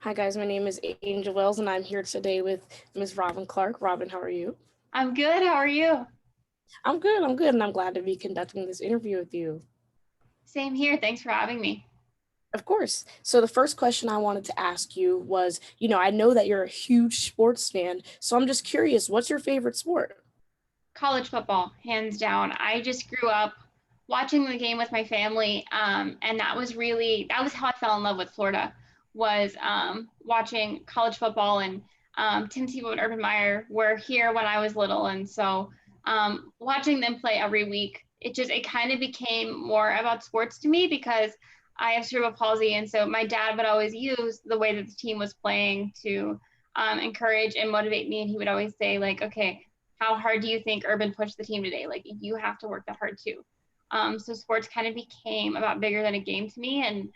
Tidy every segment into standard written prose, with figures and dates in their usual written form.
Hi guys, my name is Angel Wells and I'm here today with Ms. Robin Clark. Robin, how are you? I'm good. How are you? I'm good, and I'm glad to be conducting this interview with you. Same here. Thanks for having me. Of course. So the first question I wanted to ask you was, I know that you're a huge sports fan, so I'm just curious, what's your favorite sport? College football, hands down. I just grew up watching the game with my family, and that was how I fell in love with Florida. Was watching college football and Tim Tebow and Urban Meyer were here when I was little, and so watching them play every week, it kind of became more about sports to me because I have cerebral palsy, and so my dad would always use the way that the team was playing to encourage and motivate me, and he would always say like, okay, how hard do you think Urban pushed the team today? Like you have to work that hard too. So sports kind of became about bigger than a game to me, and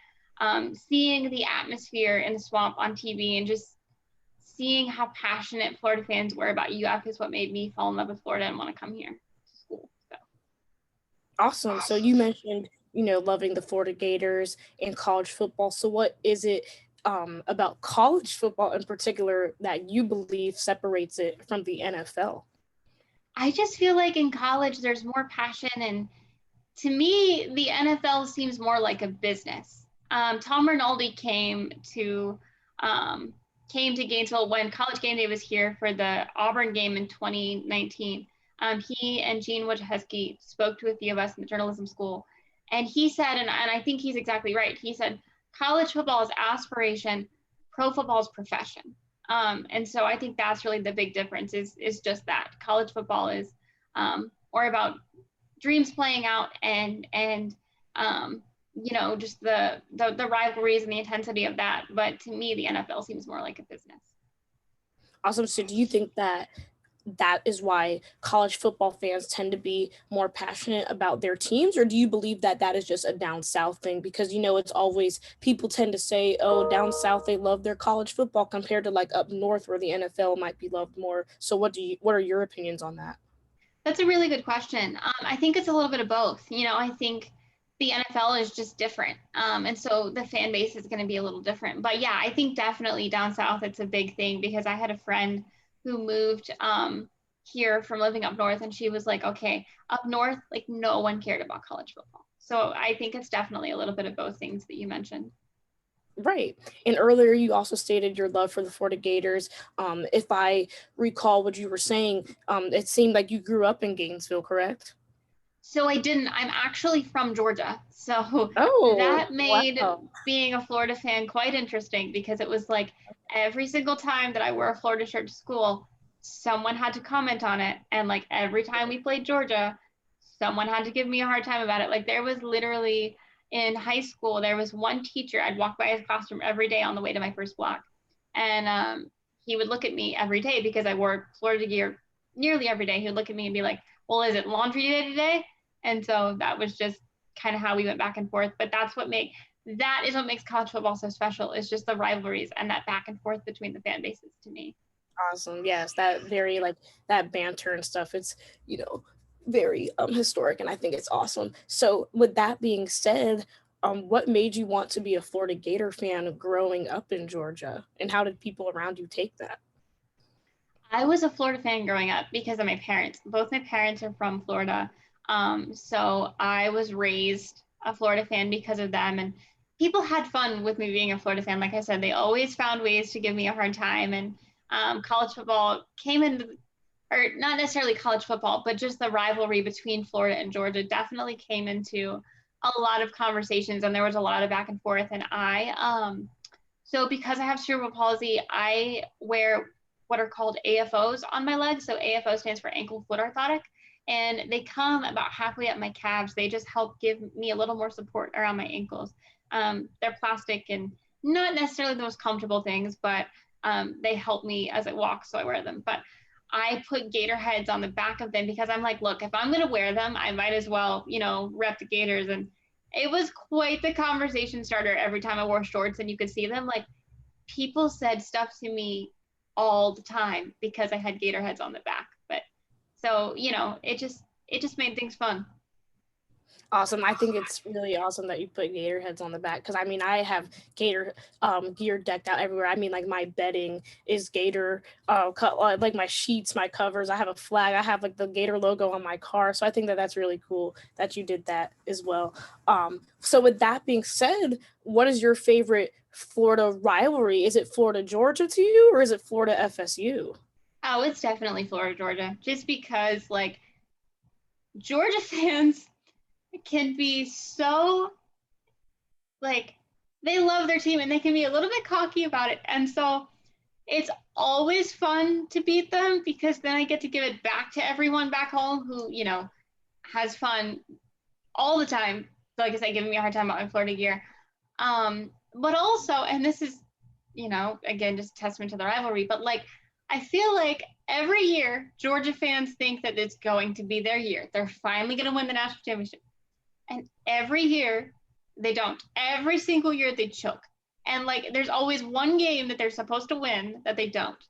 seeing the atmosphere in the swamp on TV and just seeing how passionate Florida fans were about UF is what made me fall in love with Florida and want to come here to school. So Awesome. So you mentioned, loving the Florida Gators and college football. So what is it about college football in particular that you believe separates it from the NFL? I just feel like in college there's more passion, and to me the NFL seems more like a business. Tom Rinaldi um, came to Gainesville when College Game Day was here for the Auburn game in 2019. He and Gene Wojciechowski spoke to a few of us in the journalism school, and he said, and I think he's exactly right. He said, college football is aspiration, pro football is profession. And so I think that's really the big difference is just that college football is more about dreams playing out and just the rivalries and the intensity of that. But to me, the NFL seems more like a business. Awesome. So do you think that is why college football fans tend to be more passionate about their teams, or do you believe that that is just a down south thing? Because it's always people tend to say, oh, down south they love their college football compared to like up north where the NFL might be loved more. So what are your opinions on that? That's a really good question. I think it's a little bit of both. I think the NFL is just different. And so the fan base is going to be a little different. But yeah, I think definitely down south, it's a big thing because I had a friend who moved here from living up north, and she was like, okay, up north, like no one cared about college football. So I think it's definitely a little bit of both things that you mentioned. Right. And earlier you also stated your love for the Florida Gators. If I recall what you were saying, it seemed like you grew up in Gainesville, correct? So I didn't. I'm actually from Georgia. So Oh, that made wow. being a Florida fan quite interesting because it was like every single time that I wore a Florida shirt to school, someone had to comment on it. And like every time we played Georgia, someone had to give me a hard time about it. Like there was literally in high school, there was one teacher, I'd walk by his classroom every day on the way to my first block. And he would look at me every day because I wore Florida gear nearly every day. He would look at me and be like, well, is it laundry day today? And so that was just kind of how we went back and forth. But that is what makes college football so special, is just the rivalries and that back and forth between the fan bases to me. Awesome. Yes, that very like that banter and stuff. It's, you know, very historic and I think it's awesome. So with that being said, what made you want to be a Florida Gator fan growing up in Georgia? And how did people around you take that? I was a Florida fan growing up because of my parents. Both my parents are from Florida. So I was raised a Florida fan because of them. And people had fun with me being a Florida fan. Like I said, they always found ways to give me a hard time. And college football came in, or not necessarily college football, but just the rivalry between Florida and Georgia definitely came into a lot of conversations. And there was a lot of back and forth. And so because I have cerebral palsy, I wear what are called AFOs on my legs. So AFO stands for ankle foot orthotic. And they come about halfway up my calves. They just help give me a little more support around my ankles. They're plastic and not necessarily the most comfortable things, but they help me as I walk, so I wear them. But I put gator heads on the back of them because I'm like, look, if I'm going to wear them, I might as well, rep the gators. And it was quite the conversation starter every time I wore shorts and you could see them. Like people said stuff to me all the time because I had gator heads on the back. But so, it just made things fun. Awesome. I think it's really awesome that you put gator heads on the back because I mean I have gator gear decked out everywhere. I mean like my bedding is gator like my sheets, my covers. I have a flag. I have like the gator logo on my car. So I think that that's really cool that you did that as well. So with that being said, what is your favorite Florida rivalry? Is it Florida Georgia to you or is it Florida FSU? Oh, it's definitely Florida, Georgia, just because like Georgia fans can be so like they love their team and they can be a little bit cocky about it. And so it's always fun to beat them because then I get to give it back to everyone back home who, has fun all the time. Like I said, giving me a hard time about my Florida gear. But also, and this is, again, just testament to the rivalry, but like I feel like every year Georgia fans think that it's going to be their year. They're finally going to win the national championship. And every year they don't. Every single year they choke. And like there's always one game that they're supposed to win that they don't.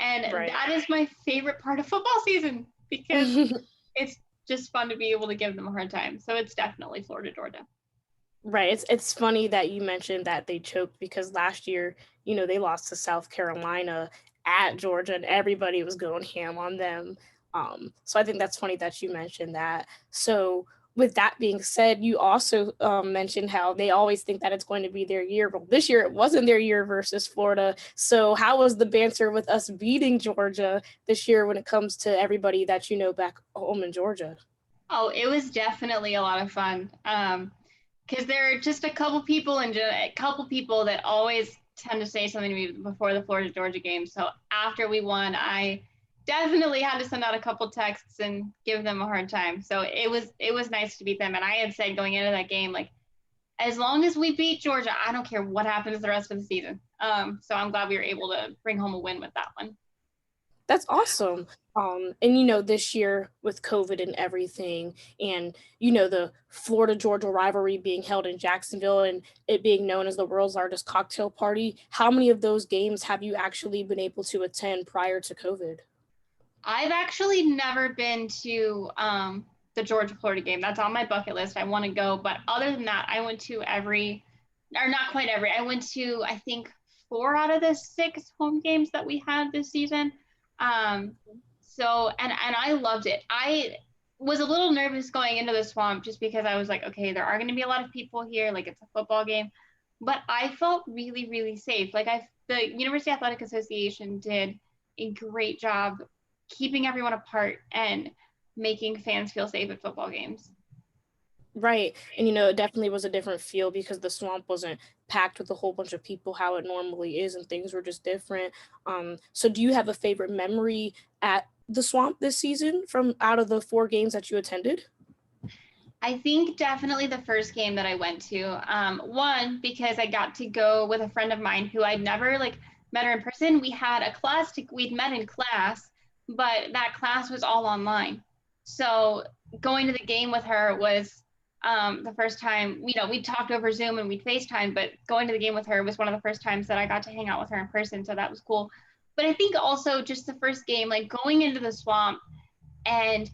And Right. that is my favorite part of football season because it's just fun to be able to give them a hard time. So it's definitely Florida, Georgia. Right. It's funny that you mentioned that they choked because last year, they lost to South Carolina at Georgia and everybody was going ham on them. So I think that's funny that you mentioned that. So with that being said, you also mentioned how they always think that it's going to be their year. But this year it wasn't their year versus Florida. So how was the banter with us beating Georgia this year when it comes to everybody that you know back home in Georgia? Oh, it was definitely a lot of fun. Because there are just a couple people and a couple people that always tend to say something to me before the Florida Georgia game. So after we won, I definitely had to send out a couple texts and give them a hard time. So it was nice to beat them. And I had said going into that game, like as long as we beat Georgia, I don't care what happens the rest of the season. So I'm glad we were able to bring home a win with that one. That's awesome. And this year with COVID and everything, and the Florida Georgia rivalry being held in Jacksonville and it being known as the world's largest cocktail party, how many of those games have you actually been able to attend prior to COVID? I've actually never been to the Georgia Florida game. That's on my bucket list. I want to go, but other than that, I went to every, or not quite every. I went to I think 4 out of the 6 home games that we had this season. Um, so and I loved it. I was a little nervous going into the swamp just because I was like, okay, there are going to be a lot of people here. Like it's a football game, but I felt really really safe. The University Athletic Association did a great job keeping everyone apart and making fans feel safe at football games. Right. And it definitely was a different feel because the swamp wasn't packed with a whole bunch of people how it normally is and things were just different. So do you have a favorite memory at the swamp this season from out of the 4 games that you attended? I think definitely the first game that I went to. One, because I got to go with a friend of mine who I'd never like met her in person. We'd met in class, but that class was all online. So going to the game with her was the first time, we'd talked over Zoom and we'd FaceTime, but going to the game with her was one of the first times that I got to hang out with her in person. So that was cool. But I think also just the first game, like going into the swamp and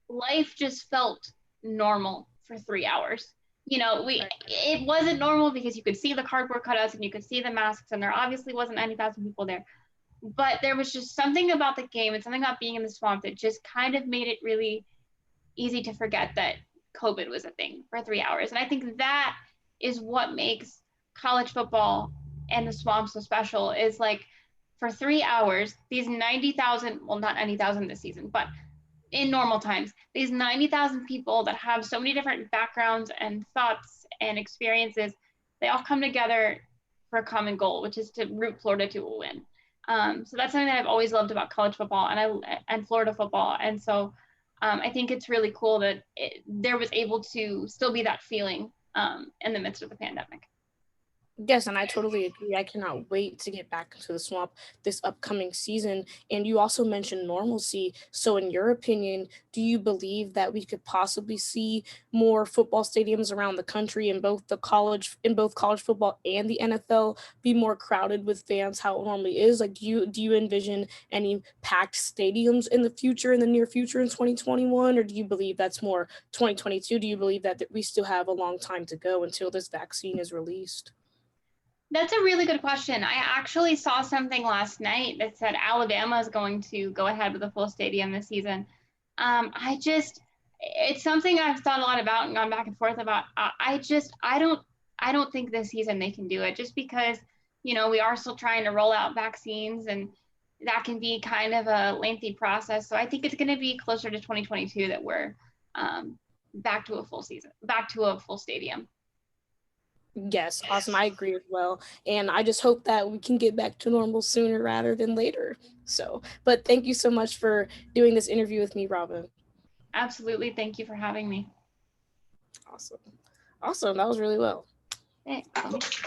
life just felt normal for 3 hours. We Right. it wasn't normal because you could see the cardboard cutouts and you could see the masks, and there obviously wasn't 90,000 people there. But there was just something about the game and something about being in the swamp that just kind of made it really easy to forget that COVID was a thing for 3 hours. And I think that is what makes college football and the swamp so special is like for 3 hours, these 90,000, well, not 90,000 this season, but in normal times, these 90,000 people that have so many different backgrounds and thoughts and experiences, they all come together for a common goal, which is to root Florida to a win. So that's something that I've always loved about college football and Florida football. And so I think it's really cool that there was able to still be that feeling in the midst of the pandemic. Yes, and I totally agree. I cannot wait to get back into the swamp this upcoming season. And you also mentioned normalcy. So, in your opinion, do you believe that we could possibly see more football stadiums around the country in both college football and the NFL be more crowded with fans how it normally is? Like, do you envision any packed stadiums in the future, in the near future in 2021, or do you believe that's more 2022? Do you believe that we still have a long time to go until this vaccine is released? That's a really good question. I actually saw something last night that said Alabama is going to go ahead with a full stadium this season. It's something I've thought a lot about and gone back and forth about. I don't think this season they can do it just because, we are still trying to roll out vaccines and that can be kind of a lengthy process. So I think it's going to be closer to 2022 that we're back to a full season, back to a full stadium. Yes, awesome. I agree as well. And I just hope that we can get back to normal sooner rather than later. So, but thank you so much for doing this interview with me, Robin. Absolutely. Thank you for having me. Awesome. Awesome. That was really well. Thanks.